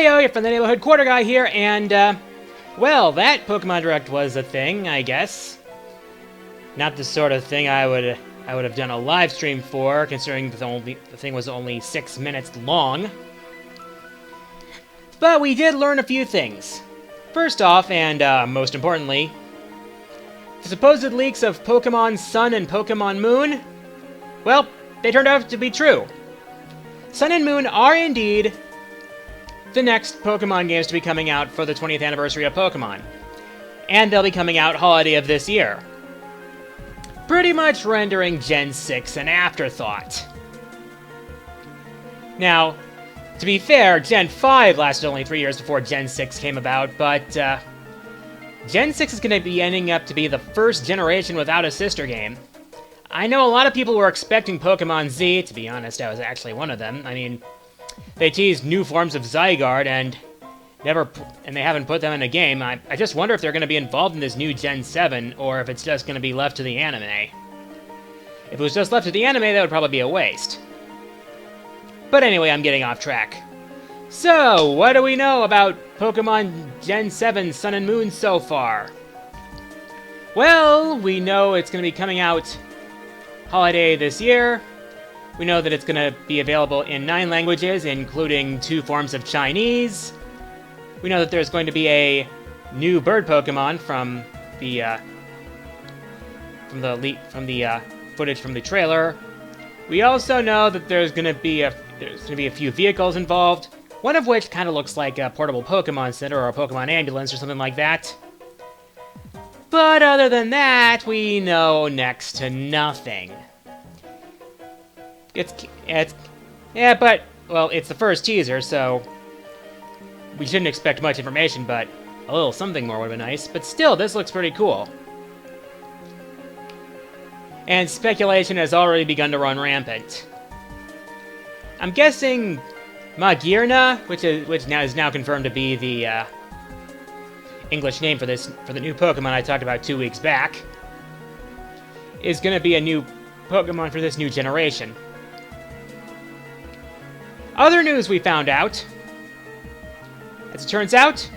Heyo, you're from the Neighborhood Quarter Guy here, and, well, that Pokemon Direct was a thing, I guess. Not the sort of thing I would have done a live stream for, considering the thing was only 6 minutes long. But we did learn a few things. First off, and most importantly, the supposed leaks of Pokémon Sun and Pokémon Moon, well, they turned out to be true. Sun and Moon are indeed the next Pokemon games to be coming out for the 20th anniversary of Pokemon. And they'll be coming out holiday of this year. Pretty much rendering Gen 6 an afterthought. Now, to be fair, Gen 5 lasted only 3 years before Gen 6 came about, but Gen 6 is going to be ending up to be the first generation without a sister game. I know a lot of people were expecting Pokemon Z. To be honest, I was actually one of them. I mean, they teased new forms of Zygarde and they haven't put them in a game. I just wonder if they're going to be involved in this new Gen 7, or if it's just going to be left to the anime. If it was just left to the anime, that would probably be a waste. But anyway, I'm getting off track. So, what do we know about Pokemon Gen 7 Sun and Moon so far? Well, we know it's going to be coming out holiday this year. We know that it's going to be available in 9 languages, including 2 forms of Chinese. We know that there's going to be a new bird Pokemon from the footage from the trailer. We also know that there's going to be a few vehicles involved, one of which kind of looks like a portable Pokemon Center or a Pokemon ambulance or something like that. But other than that, we know next to nothing. It's the first teaser, so we shouldn't expect much information, but a little something more would have been nice. But still, this looks pretty cool. And speculation has already begun to run rampant. I'm guessing Magearna, which is now confirmed to be the English name for the new Pokemon I talked about 2 weeks back, is going to be a new Pokemon for this new generation. Other news we found out. As it turns out,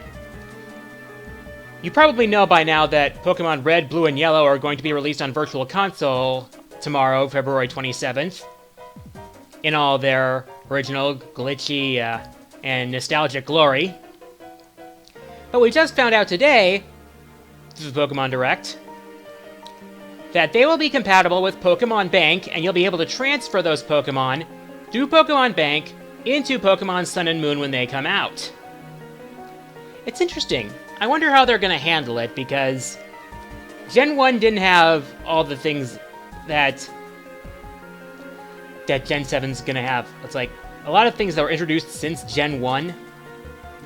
you probably know by now that Pokemon Red, Blue, and Yellow are going to be released on Virtual Console tomorrow, February 27th, in all their original, glitchy, and nostalgic glory. But we just found out today, through the Pokemon Direct, that they will be compatible with Pokemon Bank, and you'll be able to transfer those Pokemon through Pokemon Bank into Pokemon Sun and Moon when they come out. It's interesting. I wonder how they're going to handle it, because Gen 1 didn't have all the things that Gen 7's going to have. It's like a lot of things that were introduced since Gen 1,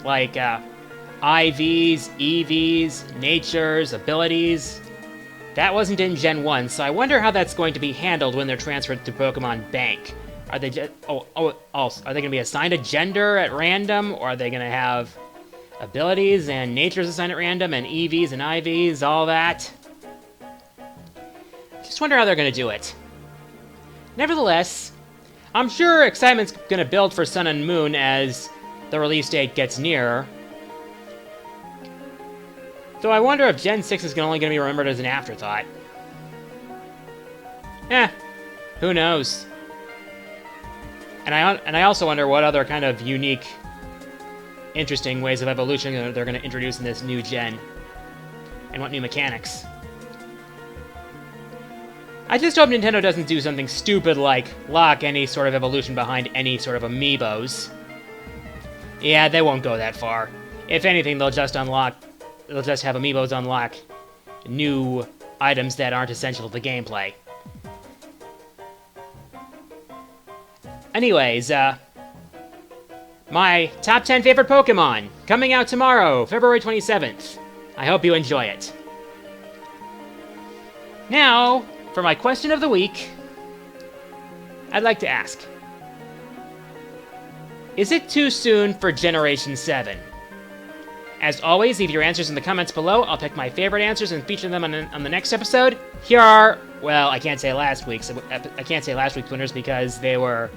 like IVs, EVs, natures, abilities. That wasn't in Gen 1, so I wonder how that's going to be handled when they're transferred to Pokemon Bank. Are they are they going to be assigned a gender at random, or are they going to have abilities and natures assigned at random, and EVs and IVs, all that? Just wonder how they're going to do it. Nevertheless, I'm sure excitement's going to build for Sun and Moon as the release date gets nearer. Though I wonder if Gen 6 is only going to be remembered as an afterthought. Who knows? And I also wonder what other kind of unique, interesting ways of evolution they're going to introduce in this new gen. And what new mechanics. I just hope Nintendo doesn't do something stupid like lock any sort of evolution behind any sort of amiibos. Yeah, they won't go that far. If anything, they'll just have amiibos unlock new items that aren't essential to the gameplay. Anyways, my top 10 favorite Pokemon, coming out tomorrow, February 27th. I hope you enjoy it. Now, for my question of the week, I'd like to ask, is it too soon for Generation 7? As always, leave your answers in the comments below. I'll pick my favorite answers and feature them on the next episode. Here are, well, I can't say last week's winners because they were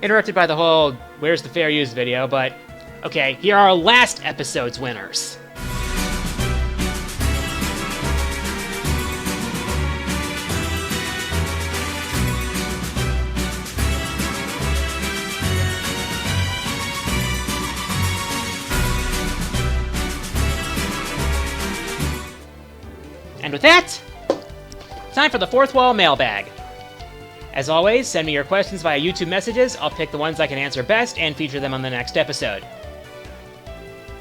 interrupted by the whole Where's the Fair Use video, but Okay, here are our last episode's winners. And with that, time for the Fourth Wall Mailbag. As always, send me your questions via YouTube messages. I'll pick the ones I can answer best and feature them on the next episode.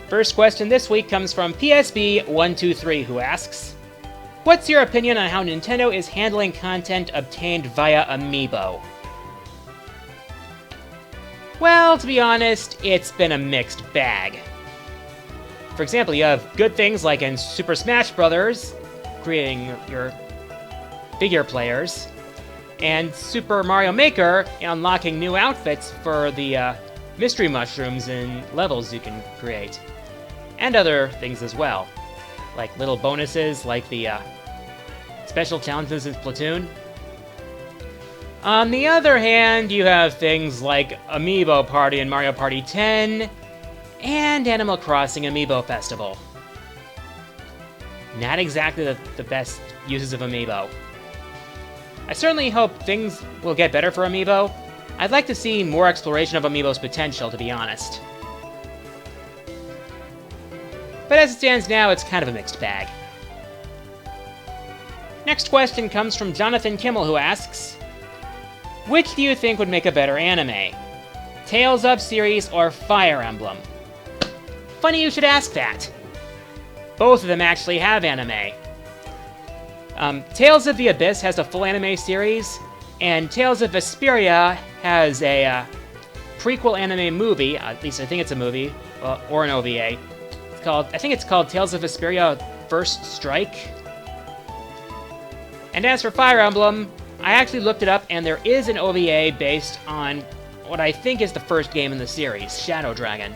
First question this week comes from PSB123, who asks, what's your opinion on how Nintendo is handling content obtained via Amiibo? Well, to be honest, it's been a mixed bag. For example, you have good things like in Super Smash Bros., creating your figure players, and Super Mario Maker unlocking new outfits for the mystery mushrooms and levels you can create. And other things as well, like little bonuses like the special challenges in Splatoon. On the other hand, you have things like Amiibo Party in Mario Party 10, and Animal Crossing Amiibo Festival. Not exactly the best uses of Amiibo. I certainly hope things will get better for Amiibo. I'd like to see more exploration of Amiibo's potential, to be honest. But as it stands now, it's kind of a mixed bag. Next question comes from Jonathan Kimmel, who asks, which do you think would make a better anime? Tales of series or Fire Emblem? Funny you should ask that. Both of them actually have anime. Tales of the Abyss has a full anime series, and Tales of Vesperia has a prequel anime movie, at least I think it's a movie, or an OVA. I think it's called Tales of Vesperia First Strike. And as for Fire Emblem, I actually looked it up, and there is an OVA based on what I think is the first game in the series, Shadow Dragon.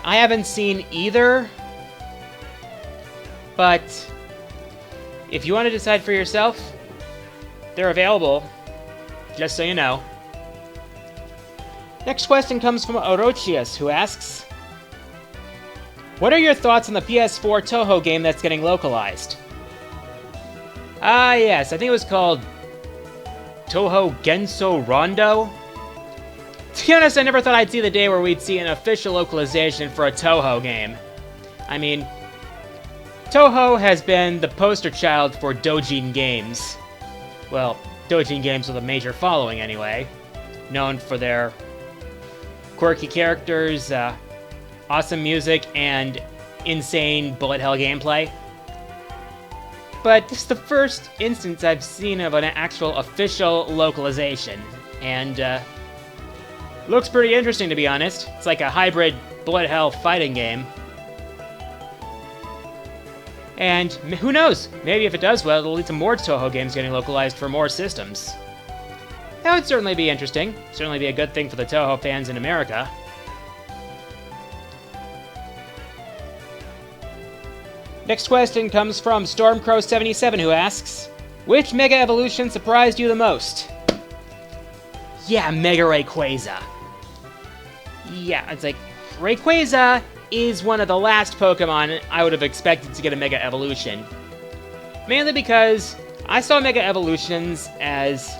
I haven't seen either, but if you want to decide for yourself, they're available, just so you know. Next question comes from Orochius, who asks, what are your thoughts on the PS4 Touhou game that's getting localized? Ah, yes, I think it was called Touhou Genso Rondo. To be honest, I never thought I'd see the day where we'd see an official localization for a Touhou game. I mean, Touhou has been the poster child for doujin games. Well, doujin games with a major following anyway. Known for their quirky characters, awesome music, and insane bullet hell gameplay. But this is the first instance I've seen of an actual official localization, and looks pretty interesting, to be honest. It's like a hybrid bullet hell fighting game. And who knows? Maybe if it does well, it'll lead to more Touhou games getting localized for more systems. That would certainly be interesting. Certainly be a good thing for the Touhou fans in America. Next question comes from Stormcrow77, who asks, which Mega Evolution surprised you the most? Yeah, Mega Rayquaza. Yeah, it's like, Rayquaza is one of the last Pokemon I would have expected to get a Mega Evolution. Mainly because I saw Mega Evolutions as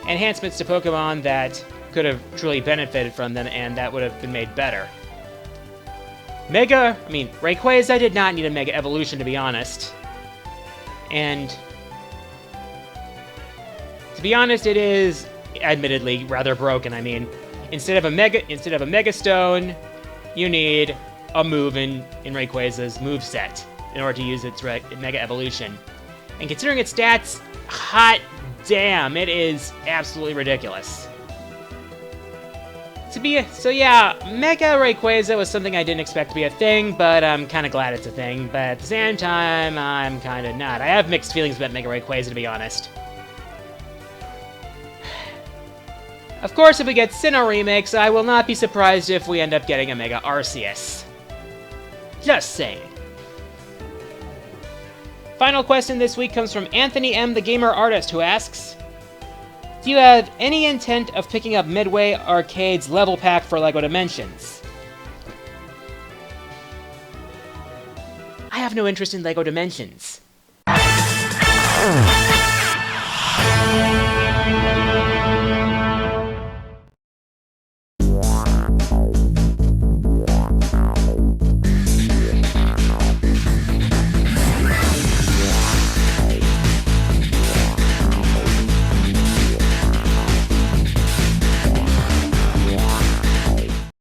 enhancements to Pokemon that could have truly benefited from them, and that would have been made better. Rayquaza did not need a Mega Evolution, to be honest. And to be honest, it is admittedly rather broken. I mean, instead of a Mega Stone, you need a move in Rayquaza's moveset in order to use its Mega Evolution. And considering its stats, hot damn, it is absolutely ridiculous. So yeah, Mega Rayquaza was something I didn't expect to be a thing, but I'm kind of glad it's a thing. But at the same time, I'm kind of not. I have mixed feelings about Mega Rayquaza, to be honest. Of course, if we get Sinnoh remakes, I will not be surprised if we end up getting a Mega Arceus. Just saying. Final question this week comes from Anthony M. the Gamer Artist, who asks, Do you have any intent of picking up Midway Arcade's level pack for LEGO Dimensions? I have no interest in LEGO Dimensions.